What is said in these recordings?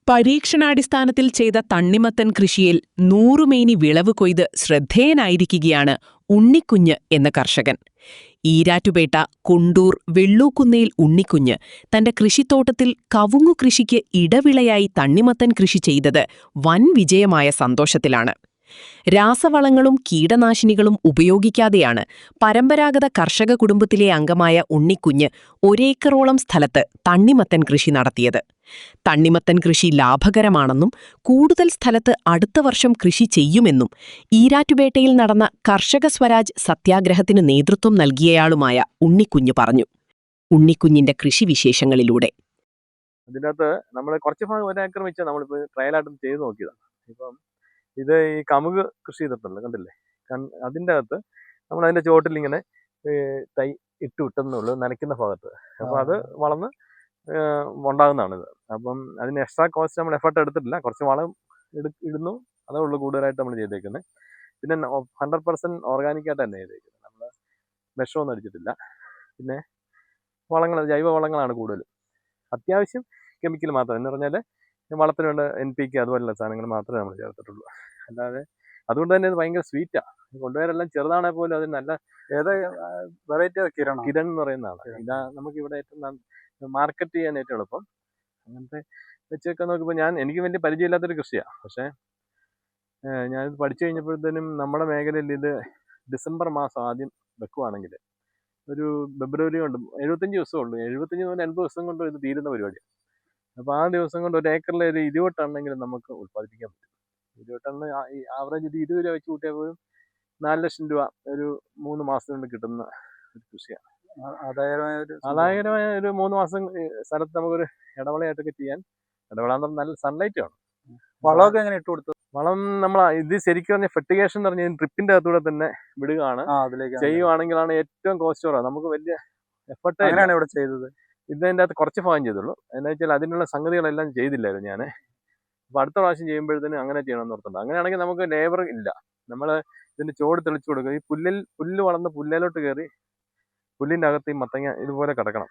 പരീക്ഷണാടിസ്ഥാനത്തിൽ ചെയ്ത തണ്ണിമത്തൻ കൃഷിയിൽ 100 മേനി വിളവ് കൊയ്ത് ശ്രദ്ധേയനായിരിക്കുകയാണ് ഉണ്ണിക്കുഞ്ഞ് എന്ന കർഷകൻ. ഈരാറ്റുപേട്ട കുണ്ടൂർ വെള്ളൂക്കുന്നേൽ ഉണ്ണിക്കുഞ്ഞ് തന്റെ കൃഷിത്തോട്ടത്തിൽ കവുങ്ങു കൃഷിക്ക് ഇടവിളയായി തണ്ണിമത്തൻ കൃഷി ചെയ്തത് വൻ വിജയമായ സന്തോഷത്തിലാണ്. രാസവളങ്ങളും കീടനാശിനികളും ഉപയോഗിക്കാതെയാണ് പരമ്പരാഗത കർഷക കുടുംബത്തിലെ അംഗമായ ഉണ്ണിക്കുഞ്ഞ് 1 ഏക്കറോളം സ്ഥലത്ത് തണ്ണിമത്തൻ കൃഷി നടത്തിയത്. തണ്ണിമത്തൻ കൃഷി ലാഭകരമാണെന്നും കൂടുതൽ സ്ഥലത്ത് അടുത്ത വർഷം കൃഷി ചെയ്യുമെന്നും ഈരാറ്റുപേട്ടയിൽ നടന്ന കർഷക സ്വരാജ് സത്യാഗ്രഹത്തിന് നേതൃത്വം നൽകിയയാളുമായ ഉണ്ണിക്കുഞ്ഞ് പറഞ്ഞു. ഉണ്ണിക്കുഞ്ഞിന്റെ കൃഷിവിശേഷങ്ങളിലൂടെ അതിനകത്ത് നമ്മൾ കുറച്ച് ഭാഗം 1 ഏക്കർ വെച്ചാൽ നമ്മളിപ്പോൾ ട്രയലായിട്ടും ചെയ്ത് നോക്കിയതാണ്. ഇപ്പം ഇത് ഈ കമുക് കൃഷി ചെയ്തിട്ടുണ്ട്, കണ്ടില്ലേ? അതിൻ്റെ അകത്ത് നമ്മൾ അതിൻ്റെ ചുവട്ടിൽ ഇങ്ങനെ തൈ വിട്ടെന്നുള്ളൂ, നനയ്ക്കുന്ന ഭാഗത്ത്. അപ്പോൾ അത് വളർന്ന് ഉണ്ടാകുന്നതാണിത്. അപ്പം അതിന് എക്സ്ട്രാ കോസ്റ്റ് നമ്മൾ എഫർട്ട് എടുത്തിട്ടില്ല, കുറച്ച് വളം ഇടുന്നു, അതേ ഉള്ളൂ കൂടുതലായിട്ട് നമ്മൾ ചെയ്തേക്കുന്നത്. പിന്നെ 100% ഓർഗാനിക്കായിട്ട് തന്നെ ചെയ്തേക്കുന്നത്, നമ്മൾ വിഷമൊന്നും അടിച്ചിട്ടില്ല. പിന്നെ വളങ്ങൾ ജൈവ വളങ്ങളാണ് കൂടുതലും, അത്യാവശ്യം കെമിക്കൽ മാത്രം എന്ന് പറഞ്ഞാൽ വളത്തിന് വേണ്ട NPK അതുപോലുള്ള സാധനങ്ങൾ മാത്രമേ നമ്മൾ ചേർത്തിട്ടുള്ളൂ. അല്ലാതെ അതുകൊണ്ട് തന്നെ ഇത് ഭയങ്കര സ്വീറ്റാണ്. കൊണ്ടുപോയാലെല്ലാം ചെറുതാണെ പോലും അത് നല്ല വെറൈറ്റി കിരൺ എന്ന് പറയുന്നതാണ്. ഇതാ നമുക്കിവിടെ ഏറ്റവും മാർക്കറ്റ് ചെയ്യാൻ ഏറ്റവും എളുപ്പം. അങ്ങനത്തെ വെച്ചൊക്കെ നോക്കുമ്പോൾ എനിക്ക് വലിയ പരിചയമില്ലാത്തൊരു കൃഷിയാണ്. പക്ഷേ ഞാനിത് പഠിച്ചു കഴിഞ്ഞപ്പോഴത്തേനും നമ്മുടെ മേഖലയിൽ ഇത് ഡിസംബർ മാസം ആദ്യം വെക്കുവാണെങ്കിൽ ഒരു ഫെബ്രുവരി കൊണ്ട് 75 ദിവസമേ ഉള്ളൂ. 75 മുതൽ 80 ദിവസം കൊണ്ട് ഇത് തീരുന്ന പരിപാടിയാണ്. അപ്പോൾ ആ ദിവസം കൊണ്ട് 1 ഏക്കറിൽ ഒരു 20 ടണ്ണെങ്കിലും നമുക്ക് ഉൽപ്പാദിപ്പിക്കാൻ പറ്റും. 20 ടണ്ണ് ആവറേജ് ഇത് 20 രൂപ വെച്ച് കൂട്ടിയാൽ പോലും 4 ലക്ഷം രൂപ ഒരു 3 മാസം കൊണ്ട് കിട്ടുന്ന ഒരു കൃഷിയാണ്. ആദായകരമായ ഒരു 3 മാസം സ്ഥലത്ത് നമുക്കൊരു ഇടവളയായിട്ടൊക്കെ ചെയ്യാൻ. ഇടവള എന്ന് പറഞ്ഞാൽ നല്ല സൺലൈറ്റ് വേണം. വളമൊക്കെ എങ്ങനെ ഇട്ട് കൊടുത്തു? വളം നമ്മൾ ഇത് ശരിക്കും പറഞ്ഞാൽ ഫെർട്ടിഗേഷൻ എന്ന് പറഞ്ഞാൽ ട്രിപ്പിന്റെ അകത്തൂടെ തന്നെ വിടുകയാണ് ചെയ്യുവാണെങ്കിലാണ് ഏറ്റവും കോസ്റ്റ് കുറവ്. നമുക്ക് വലിയ എഫർട്ട് എങ്ങനെയാണ് ഇവിടെ ചെയ്തത്? ഇതിൻ്റെ അകത്ത് കുറച്ച് ഭാഗം ചെയ്തുള്ളൂ. എന്താ വെച്ചാൽ അതിനുള്ള സംഗതികളെല്ലാം ചെയ്തില്ലായിരുന്നു ഞാൻ. അപ്പോൾ അടുത്ത പ്രാവശ്യം ചെയ്യുമ്പോഴത്തേനും അങ്ങനെ ചെയ്യണമെന്ന് ഓർത്തുണ്ട്. അങ്ങനെയാണെങ്കിൽ നമുക്ക് ലേബർ ഇല്ല. നമ്മൾ ഇതിൻ്റെ ചോട് തെളിച്ചു കൊടുക്കുക. ഈ പുല്ല് വളർന്ന് പുല്ലിലോട്ട് കയറി പുല്ലിൻ്റെ അകത്ത് ഈ മത്തങ്ങ ഇതുപോലെ കിടക്കണം.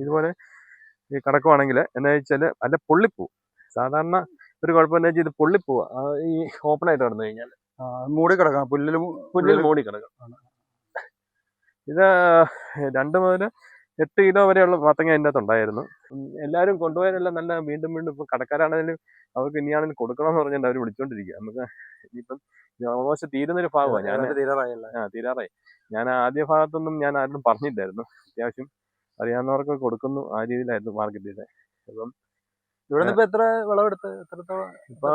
ഇതുപോലെ ഈ കിടക്കുവാണെങ്കിൽ എന്താ വെച്ചാൽ അല്ല പൊള്ളിപ്പോവും. സാധാരണ ഒരു കുഴപ്പമെന്ന് വെച്ചാൽ ഇത് പൊള്ളിപ്പോവുക ഈ ഓപ്പണായിട്ട് കിടന്നു കഴിഞ്ഞാൽ മൂടി കിടക്കണം, പുല്ലിൽ മൂടി കിടക്കണം. ഇത് 2 മുതൽ 8 കിലോ വരെയുള്ള മത്തങ്ങ അതിൻ്റെ അകത്ത് ഉണ്ടായിരുന്നു. എല്ലാവരും കൊണ്ടുപോയാലെല്ലാം നല്ല വീണ്ടും ഇപ്പം കടക്കാരാണെങ്കിലും അവർക്ക് ഇനിയാണെങ്കിലും കൊടുക്കണമെന്ന് പറഞ്ഞിട്ട് അവർ വിളിച്ചോണ്ടിരിക്കുക. നമുക്ക് ഇനിയിപ്പം ഓൾമോസ്റ്റ് തീരുന്നൊരു ഭാഗമാണ്. തീരാറായി. ഞാൻ ആദ്യ ഭാഗത്തൊന്നും ഞാൻ ആരും പറഞ്ഞില്ലായിരുന്നു. അത്യാവശ്യം അറിയാവുന്നവർക്ക് കൊടുക്കുന്നു, ആ രീതിയിലായിരുന്നു മാർക്കറ്റ് ചെയ്തത്. അപ്പം ഇവിടെ എത്ര വിളവെടുത്ത്? ഇപ്പൊ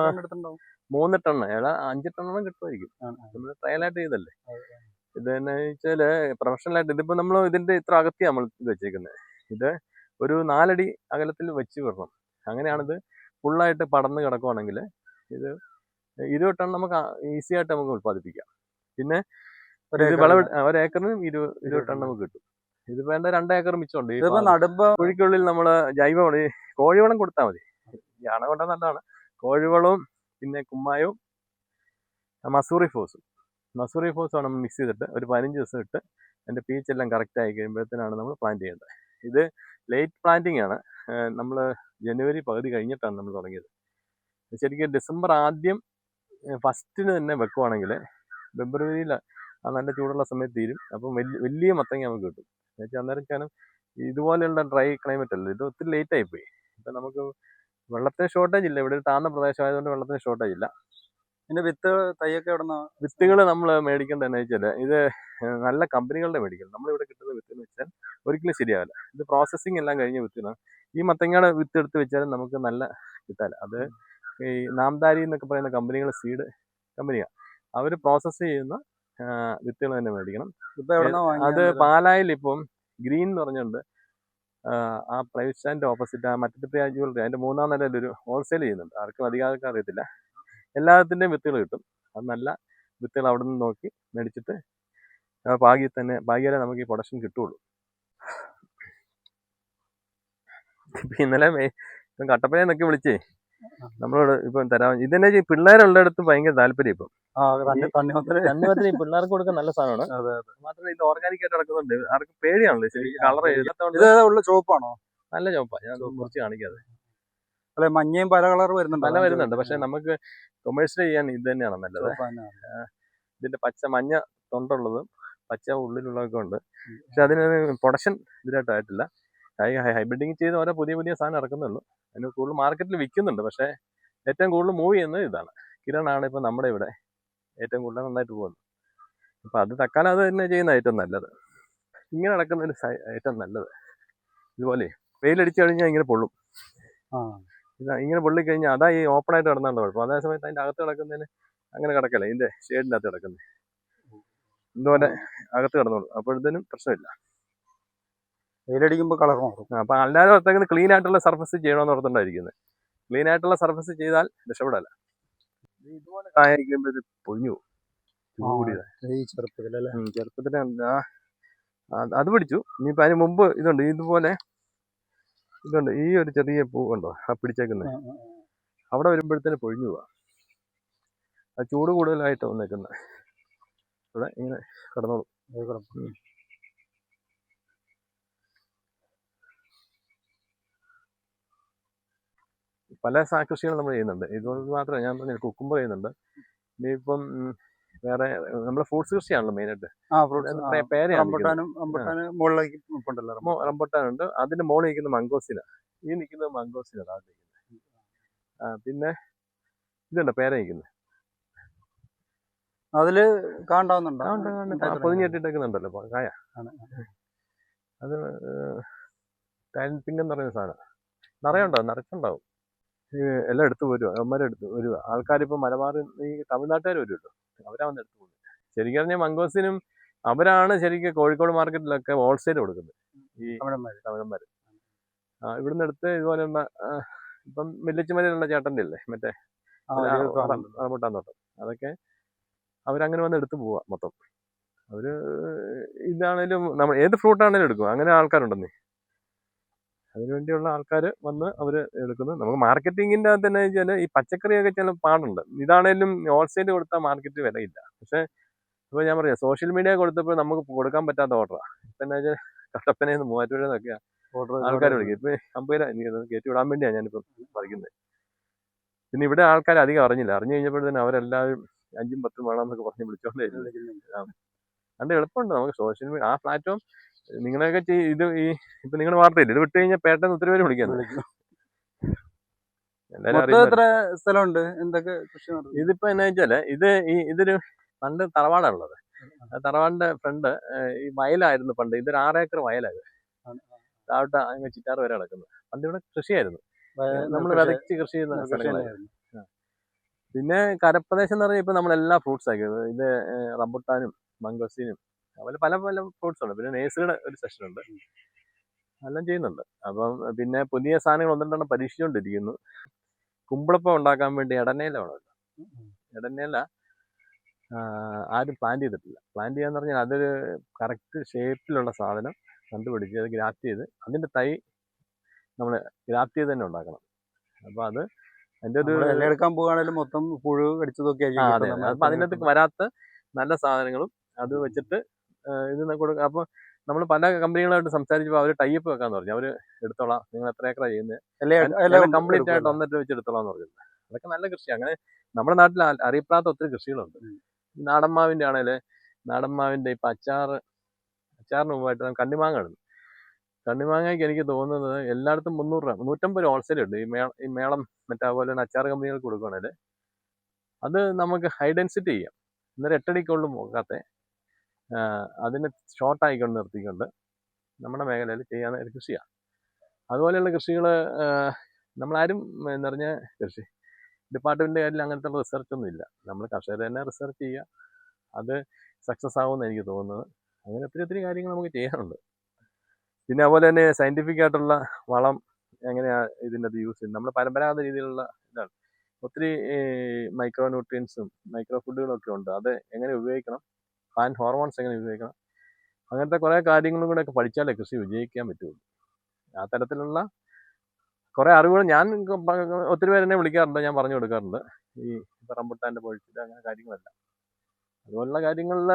3 ടണ്ണ് 5 ടണ്ണോളം കിട്ടുമായിരിക്കും. നമ്മൾ ട്രയലായിട്ട് ചെയ്തല്ലേ. ഇത് എന്ന് വെച്ചാല് പ്രൊഫഷണലായിട്ട് ഇതിപ്പോ നമ്മൾ ഇതിന്റെ ഇത്ര അകത്തിയാണ് നമ്മൾ ഇത് വെച്ചേക്കുന്നത്. ഇത് ഒരു 4 അടി അകലത്തിൽ വെച്ച് വിടണം. അങ്ങനെയാണിത് ഫുള്ളായിട്ട് പടർന്ന് കിടക്കുവാണെങ്കിൽ ഇത് 20 ടൺ നമുക്ക് ഈസി ആയിട്ട് നമുക്ക് ഉൽപ്പാദിപ്പിക്കാം. പിന്നെ 1 ഏക്കറിന് 20 ടൺ നമുക്ക് കിട്ടും. ഇത് വേണ്ട 2 ഏക്കർ മിച്ചമുണ്ട്. കുഴിക്കുള്ളിൽ നമ്മൾ ജൈവവളം കോഴിവളം കൊടുത്താൽ മതി. യാണ കൊണ്ട നല്ലതാണ്. കോഴിവളവും പിന്നെ കുമ്മായവും മസൂറി ഫോസുമാണ് നമ്മൾ മിക്സ് ചെയ്തിട്ട് ഒരു 15 ദിവസം ഇട്ട് അതിൻ്റെ പീച്ച് എല്ലാം കറക്റ്റ് ആയി കഴിയുമ്പോഴത്തേനാണ് നമ്മൾ പ്ലാന്റ് ചെയ്യേണ്ടത്. ഇത് ലേറ്റ് പ്ലാന്റിങ് ആണ്. നമ്മൾ ജനുവരി പകുതി കഴിഞ്ഞിട്ടാണ് നമ്മൾ തുടങ്ങിയത്. ശരിക്കും ഡിസംബർ ആദ്യം ഫസ്റ്റിന് തന്നെ വെക്കുവാണെങ്കിൽ ഫെബ്രുവരിയിൽ ആ നല്ല ചൂടുള്ള സമയത്ത് തീരും. അപ്പം വലിയ മത്തങ്ങ നമുക്ക് കിട്ടും. എന്നുവെച്ചാൽ അന്നേരം കാരണം ഇതുപോലെയുള്ള ഡ്രൈ ക്ലൈമറ്റ് അല്ല, ഇത് ഒത്തിരി ലേറ്റ് ആയിപ്പോയി. ഇപ്പം നമുക്ക് വെള്ളത്തിന് ഷോർട്ടേജ് ഇല്ല. ഇവിടെ ഒരു താഴ്ന്ന പ്രദേശമായതുകൊണ്ട് വെള്ളത്തിന് ഷോർട്ടേജ് ഇല്ല. പിന്നെ തൈയൊക്കെ എവിടുന്ന? വിത്തുകൾ നമ്മൾ മേടിക്കേണ്ടതെന്ന് വെച്ചാൽ ഇത് നല്ല കമ്പനികളുടെ മേടിക്കണം. നമ്മളിവിടെ കിട്ടുന്ന വിത്തെന്ന് വെച്ചാൽ ഒരിക്കലും ശരിയാവില്ല. ഇത് പ്രോസസ്സിങ് എല്ലാം കഴിഞ്ഞ വിത്താണ്. ഈ മത്തങ്ങയുടെ വിത്ത് എടുത്ത് വെച്ചാലും നമുക്ക് നല്ല കിട്ടാല്ല. അത് ഈ നാംദാരി എന്നൊക്കെ പറയുന്ന കമ്പനികൾ സീഡ് കമ്പനിയാണ്. അവർ പ്രോസസ്സ് ചെയ്യുന്ന വിത്തുകൾ തന്നെ മേടിക്കണം. അത് പാലായിൽ ഇപ്പം ഗ്രീൻ എന്ന് പറഞ്ഞുകൊണ്ട് ആ പ്രൈവറ്റ് സ്റ്റാൻഡ് ഓപ്പോസിറ്റ് ആ മറ്റത്തെ ജ്വല്ലറി അതിൻ്റെ 3ാം നിലയിൽ ഒരു ഹോൾസെയിൽ ചെയ്യുന്നുണ്ട്. ആർക്കും അധികം അറിയത്തില്ല. എല്ലാത്തിൻ്റെയും വിത്തുകൾ കിട്ടും. അത് നല്ല വിത്തുകൾ അവിടെ നിന്ന് നോക്കി മേടിച്ചിട്ട് പാകിയാലേ നമുക്ക് ഈ പ്രൊഡക്ഷൻ കിട്ടുള്ളൂ. ഇപ്പം ഇന്നലെ കട്ടപ്പനയിൽ നിന്നൊക്കെ വിളിച്ചേ നമ്മളോട് ഇപ്പം തരാൻ ഇതെന്നെ പിള്ളേരുള്ളിടത്ത് ഭയങ്കര താല്പര്യം. ഇപ്പം തണ്ണിമത്തൻ ഈ പിള്ളേർക്ക് കൊടുക്കാൻ നല്ല സാധനമാണ്. മാത്രമല്ല ഇത് ഓർഗാനിക് ആയിട്ട് നടക്കുന്നുണ്ട്. ആർക്ക് പേടിയാണല്ലോ ശരിക്കും കളർ ചുവപ്പാണോ? നല്ല ചുവപ്പാണ്. ഞാൻ മുറിച്ച് കാണിക്കാതെ അല്ലെ മഞ്ഞയും പല കളർ വരുന്നുണ്ട്. പല വരുന്നുണ്ട്, പക്ഷെ നമുക്ക് കൊമേഴ്സ്യൽ ചെയ്യാൻ ഇത് തന്നെയാണ് നല്ലത്. ഇതിന്റെ മഞ്ഞ തൊണ്ടുള്ളതും പച്ച ഉള്ളിലുള്ളതൊക്കെ ഉണ്ട്. പക്ഷെ അതിന് പ്രൊഡക്ഷൻ ഇതിലായിട്ടായിട്ടില്ല. ഹൈബ്രിഡിങ് ചെയ്ത് ഓരോ പുതിയ പുതിയ സാധനം ഇറക്കുന്നുള്ളൂ. അതിന് കൂടുതൽ മാർക്കറ്റിൽ വിൽക്കുന്നുണ്ട്. പക്ഷേ ഏറ്റവും കൂടുതൽ മൂവ് ചെയ്യുന്നത് ഇതാണ്. കിരണാണ് ഇപ്പം നമ്മുടെ ഇവിടെ ഏറ്റവും കൂടുതൽ നന്നായിട്ട് പോകുന്നത്. അപ്പം അത് തൽക്കാലം അത് തന്നെ ചെയ്യുന്ന ഏറ്റവും നല്ലത്. ഇങ്ങനെ നടക്കുന്നതിന് ഏറ്റവും നല്ലത്. ഇതുപോലെ വെയിലടിച്ചു കഴിഞ്ഞാൽ ഇങ്ങനെ പൊള്ളും. ഇങ്ങനെ പൊള്ളിക്കഴിഞ്ഞാൽ അതാ ഈ ഓപ്പൺ ആയിട്ട് കിടന്നാണ്ട് കുഴപ്പം. അതേ സമയത്ത് അതിൻ്റെ അകത്ത് കിടക്കുന്നതിന് അങ്ങനെ കിടക്കല്ല. ഇതിന്റെ ഷെയ്ഡിൻ്റെ അകത്ത് കിടക്കുന്നത് ഇതുപോലെ അകത്ത് കിടന്നോളൂ. അപ്പോഴത്തേനും പ്രശ്നമില്ല. വെയിലടിക്കുമ്പോൾ കളർ മാറും. അപ്പം അല്ലാതെ ഓർത്തേക്കുന്നത് ക്ലീൻ ആയിട്ടുള്ള സർഫസ് ചെയ്യണമെന്ന് ഓർത്തുകൊണ്ടായിരിക്കുന്നത്. ക്ലീൻ ആയിട്ടുള്ള സർഫസ് ചെയ്താൽ രക്ഷപ്പെടല്ല. ഇതുപോലെ കായിരിക്കുമ്പോൾ ഇത് പൊഴിഞ്ഞു ചെറുപ്പത്തിലെ അത് പിടിച്ചു. ഇനിയിപ്പോൾ അതിന് മുമ്പ് ഇതുണ്ട്, ഇതുപോലെ ഇതുണ്ട്. ഈ ഒരു ചെറിയ പൂ ഉണ്ടോ ആ പിടിച്ചേക്കുന്നത്, അവിടെ വരുമ്പോഴത്തേന് പൊഴിഞ്ഞു പോവാ. അത് ചൂട് കൂടുതലായിട്ട് വന്നേക്കുന്നത്. ഇവിടെ ഇങ്ങനെ കിടന്നോളൂ. പല കൃഷികളും നമ്മൾ ചെയ്യുന്നുണ്ട്. ഇതുകൊണ്ട് മാത്രമേ ഞാൻ പറഞ്ഞ കുക്കുമ്പർ ചെയ്യുന്നുണ്ട്. ഇനിയിപ്പം വേറെ നമ്മുടെ ഫ്രൂട്ട്സ് കൃഷിയാണല്ലോ മെയിനായിട്ട്. റംബുട്ടാനുണ്ട്. അതിന്റെ മുകളിൽ നിൽക്കുന്ന മംഗോസിന. ഈ നിൽക്കുന്നത് മംഗോസിന. പിന്നെ ഇതുണ്ട് പേര നിൽക്കുന്നത്. അതില് കാണ്ടാവുന്നുണ്ടോ? പൊതിഞ്ഞിട്ടിട്ടേക്കുന്നുണ്ടല്ലോ കായ. അത് പിങ്ക് എന്ന് പറയുന്ന സാധനം നിറയുണ്ടാവും, നിറച്ചുണ്ടാവും. എല്ലാം എടുത്തു വരുക, അവന്മാരെടുത്ത് വരുക. ആൾക്കാരിപ്പോൾ മലബാറിൽ ഈ തമിഴ്നാട്ടുകാർ വരുമല്ലോ, അവരാ വന്ന് എടുത്തു പോകുന്നത്. ശരിക്കും പറഞ്ഞാൽ മംഗോസിനും അവരാണ് ശരിക്കും കോഴിക്കോട് മാർക്കറ്റിലൊക്കെ ഹോൾസെയിൽ കൊടുക്കുന്നത്. ഈ തമിഴന്മാർ ഇവിടുന്ന് എടുത്ത് ഇതുപോലെ ഇപ്പം മില്ലച്ചുമലയിലുള്ള ചേട്ടൻ്റെ അല്ലേ മറ്റേ റംബുട്ടാൻ തോട്ടം, അതൊക്കെ അവരങ്ങനെ വന്ന് എടുത്ത് പോവാ മൊത്തം. അവര് ഇതാണേലും നമ്മൾ ഏത് ഫ്രൂട്ടാണേലും എടുക്കും. അങ്ങനെ ആൾക്കാരുണ്ടെന്നേ. അതിനുവേണ്ടിയുള്ള ആൾക്കാർ വന്ന് അവർ എടുക്കുന്നു. നമുക്ക് മാർക്കറ്റിങ്ങിൻ്റെ അകത്ത് തന്നെ വെച്ചാൽ ഈ പച്ചക്കറിയൊക്കെ ചില പാടുണ്ട്. ഇതാണേലും ഹോൾസെയിൽ കൊടുത്താൽ മാർക്കറ്റ് വിലയില്ല. പക്ഷേ ഇപ്പോൾ ഞാൻ പറയാം, സോഷ്യൽ മീഡിയ കൊടുത്തപ്പോൾ നമുക്ക് കൊടുക്കാൻ പറ്റാത്ത ഓർഡറാണ്. ഇപ്പം എന്താ വെച്ചാൽ കട്ടപ്പനയിൽ നിന്ന് മൂവാറ്റുപുഴയിൽ നിന്നൊക്കെയാണ് ആൾക്കാർ വിളിക്കും. ഇപ്പം 50 രൂപ കയറ്റി വിടാൻ വേണ്ടിയാണ് ഞാനിപ്പം പറയുന്നത്. പിന്നെ ഇവിടെ ആൾക്കാർ അധികം അറിഞ്ഞില്ല. അറിഞ്ഞു കഴിഞ്ഞപ്പോഴത്തേന് അവരെല്ലാവരും 5ഉം 10ഉം വേണമെന്നൊക്കെ പറഞ്ഞ് വിളിച്ചോണ്ടേ. അതുകൊണ്ട് എളുപ്പമുണ്ട് നമുക്ക് സോഷ്യൽ മീഡിയ. ആ പ്ലാറ്റ്ഫോം നിങ്ങളെയൊക്കെ ഇത് ഈ ഇപ്പൊ നിങ്ങളുടെ വാർത്തയില്ല, ഇത് വിട്ട് കഴിഞ്ഞാൽ പേട്ടെന്ന് ഒത്തിരി പേര് വിളിക്കുന്നു. ഇതിപ്പോ എന്നാ വെച്ചാല് ഇതൊരു പണ്ട് തറവാടാണുള്ളത്. തറവാടിന്റെ ഫ്രണ്ട് ഈ വയലായിരുന്നു പണ്ട്. ഇതൊരു 6 ഏക്കർ വയലായിരുന്നു. താഴോട്ട് അങ്ങ് ചിറ്റാറ് വരെ കിടക്കുന്നത്. പണ്ട് ഇവിടെ കൃഷിയായിരുന്നു. നമ്മൾ വിതച്ച് കൃഷി ചെയ്യുന്ന സ്ഥലങ്ങളായിരുന്നു. പിന്നെ കരപ്രദേശം എന്ന് പറഞ്ഞാൽ ഇപ്പൊ നമ്മളെല്ലാ ഫ്രൂട്ട്സ് ആക്കി. ഇത് റംബുട്ടാനും മംഗോസ്റ്റീനും അതുപോലെ പല പല ഫ്രൂട്ട്സ് ഉണ്ട്. പിന്നെ നേഴ്സറിയുടെ ഒരു സെഷൻ ഉണ്ട്, എല്ലാം ചെയ്യുന്നുണ്ട്. അപ്പം പിന്നെ പുതിയ സാധനങ്ങൾ ഒന്നെണ്ണം പരീക്ഷിച്ചുകൊണ്ടിരിക്കുന്നു. കുമ്പിളപ്പം ഉണ്ടാക്കാൻ വേണ്ടി ഇടനേല വേണമല്ലോ. ഇടനേല ആരും പ്ലാൻ ചെയ്തിട്ടില്ല. പ്ലാൻ ചെയ്യാന്ന് പറഞ്ഞാൽ അതൊരു കറക്റ്റ് ഷേപ്പിലുള്ള സാധനം കണ്ടുപിടിച്ച് അത് ഗ്രാഫ്റ്റ് ചെയ്ത് അതിൻ്റെ തൈ നമ്മൾ ഗ്രാഫ്റ്റ് ചെയ്ത് തന്നെ ഉണ്ടാക്കണം. അപ്പോൾ അത് അതിൻ്റെ ഒരു എടുക്കാൻ പോകുകയാണെങ്കിലും മൊത്തം പുഴു കടിച്ചതൊക്കെ ആയിരിക്കും. അപ്പം അതിൻ്റെ അകത്ത് വരാത്ത നല്ല സാധനങ്ങളും അത് വെച്ചിട്ട് ഇത് കൊടുക്കുക. അപ്പോൾ നമ്മൾ പല കമ്പനികളായിട്ട് സംസാരിച്ചപ്പോൾ അവർ ടൈപ്പ് വെക്കാന്ന് പറഞ്ഞു. അവർ എടുത്തോളാം, നിങ്ങൾ എത്ര ഏക്കറാ ചെയ്യുന്നത്, കംപ്ലീറ്റ് ആയിട്ട് ഒന്നിട്ട് വെച്ച് എടുത്തോളാം എന്ന് പറഞ്ഞത്. അതൊക്കെ നല്ല കൃഷി. അങ്ങനെ നമ്മുടെ നാട്ടിൽ അറിയപ്പെടാത്ത ഒത്തിരി കൃഷികളുണ്ട്. നാടന്മാവിൻ്റെ ആണേല് നാടന്മാവിൻ്റെ ഇപ്പം അച്ചാറിന് മുമ്പായിട്ട് കണ്ണിമാങ്ങ ഇടുന്നു. കണ്ണിമാങ്ങയ്ക്ക് എനിക്ക് തോന്നുന്നത് എല്ലായിടത്തും 300 രൂപ 150 രൂപ ഹോൾസെയിൽ ഉണ്ട്. ഈ മേളം മറ്റേ അതുപോലെ തന്നെ അച്ചാർ കമ്പനികൾക്ക് കൊടുക്കുകയാണെങ്കിൽ അത് നമുക്ക് ഹൈ ഡെൻസിറ്റി ചെയ്യാം. ഇന്നൊരു 8 അടിക്കുള്ളിൽ പോകാത്ത അതിനെ ഷോർട്ടായിക്കൊണ്ട് നിർത്തിക്കൊണ്ട് നമ്മുടെ മേഖലയിൽ ചെയ്യാവുന്ന ഒരു കൃഷിയാണ്. അതുപോലെയുള്ള കൃഷികൾ നമ്മളാരും എന്ന് പറഞ്ഞാൽ കൃഷി ഡിപ്പാർട്ട്മെൻറ്റിൻ്റെ കാര്യത്തിൽ അങ്ങനത്തെ റിസർച്ചൊന്നും ഇല്ല. നമ്മൾ കർഷകർ തന്നെ റിസർച്ച് ചെയ്യുക, അത് സക്സസ് ആകുമെന്ന് എനിക്ക് തോന്നുന്നത്. അങ്ങനെ ഒത്തിരി കാര്യങ്ങൾ നമുക്ക് ചെയ്യാറുണ്ട്. പിന്നെ അതുപോലെ തന്നെ സയൻറ്റിഫിക് ആയിട്ടുള്ള വളം എങ്ങനെയാണ് ഇതിൻ്റെ അത് യൂസ് ചെയ്യുന്നത്, നമ്മൾ പരമ്പരാഗത രീതിയിലുള്ള ഇതാണ്. ഒത്തിരി മൈക്രോ ന്യൂട്രിയൻസും മൈക്രോ ഫുഡുകളും ഒക്കെ ഉണ്ട്. അത് എങ്ങനെ ഉപയോഗിക്കണം, പ്ലാന്റ് ഹോർമോൺസ് എങ്ങനെ ഉപയോഗിക്കണം, അങ്ങനത്തെ കുറേ കാര്യങ്ങളും കൂടെ ഒക്കെ പഠിച്ചാലേ കൃഷി വിജയിക്കാൻ പറ്റുള്ളൂ. ആ തരത്തിലുള്ള കുറേ അറിവുകൾ ഞാൻ ഒത്തിരി പേരെന്നെ വിളിക്കാറുണ്ട്, ഞാൻ പറഞ്ഞു കൊടുക്കാറുണ്ട്. ഈ റംബുട്ടാൻ്റെ പൊഴിച്ചിട്ട് അങ്ങനെ കാര്യങ്ങളല്ല. അതുപോലുള്ള കാര്യങ്ങളിൽ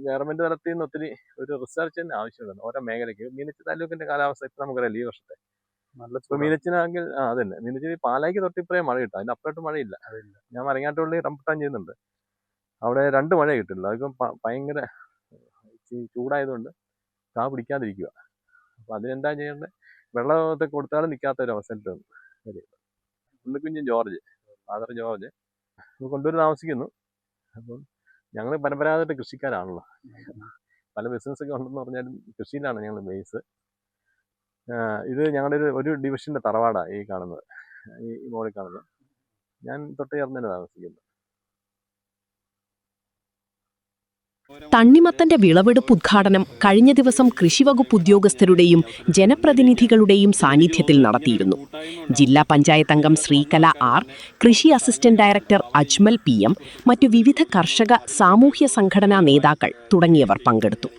ഗവൺമെൻറ് തലത്തിൽ നിന്ന് ഒത്തിരി ഒരു റിസർച്ച് തന്നെ ആവശ്യമുണ്ട് ഓരോ മേഖലയ്ക്ക്. മീനച്ചി താലൂക്കിൻ്റെ കാലാവസ്ഥ ഇപ്പം നമുക്കറിയാം ഈ വർഷത്തെ നല്ല ഇപ്പൊ മീനച്ചിനാണെങ്കിൽ അതന്നെ മീനച്ചിന് പാലായ്ക്ക് തൊട്ടിപ്പറേ മഴ കിട്ടും, അതിന്റെ അപ്പുറത്ത് മഴയില്ല. ഞാൻ മരങ്ങാട്ടുള്ളി റംബുട്ടാൻ ചെയ്യുന്നുണ്ട്, അവിടെ 2 മഴ കിട്ടില്ല. അതിപ്പം ഭയങ്കര ചൂടായതുകൊണ്ട് കാ പിടിക്കാതിരിക്കുക. അപ്പൊ അതിനെന്താ ചെയ്യേണ്ടത്? വെള്ളമൊക്കെ കൊടുത്താലും നിൽക്കാത്ത ഒരു അവസരത്തിൽ വന്നു. Unnikunju George, father George contour താമസിക്കുന്നു. അപ്പം ഞങ്ങൾ പരമ്പരാഗത കൃഷിക്കാരാണല്ലോ, പല ബിസിനസ്സൊക്കെ ഉണ്ടെന്ന് പറഞ്ഞാലും കൃഷിയിലാണ് ഞങ്ങൾ ബേസ്. ഇത് ഞങ്ങളുടെ ഒരു ഡിവിഷന്റെ തറവാടാണ് ഈ കാണുന്നത്, ഈ മോളിൽ കാണുന്നത്. ഞാൻ തൊട്ട് ചേർന്ന് തന്നെ താമസിക്കുന്നു. തണ്ണിമത്തന്റെ വിളവെടുപ്പ് ഉദ്ഘാടനം കഴിഞ്ഞ ദിവസം കൃഷിവകുപ്പ് ഉദ്യോഗസ്ഥരുടെയും ജനപ്രതിനിധികളുടെയും സാന്നിധ്യത്തിൽ നടത്തിയിരുന്നു. ജില്ലാ പഞ്ചായത്ത് അംഗം ശ്രീകല ആർ, കൃഷി അസിസ്റ്റന്റ് ഡയറക്ടർ അജ്മൽ PM, മറ്റു വിവിധ കർഷക സാമൂഹ്യ സംഘടനാ നേതാക്കൾ തുടങ്ങിയവർ പങ്കെടുത്തു.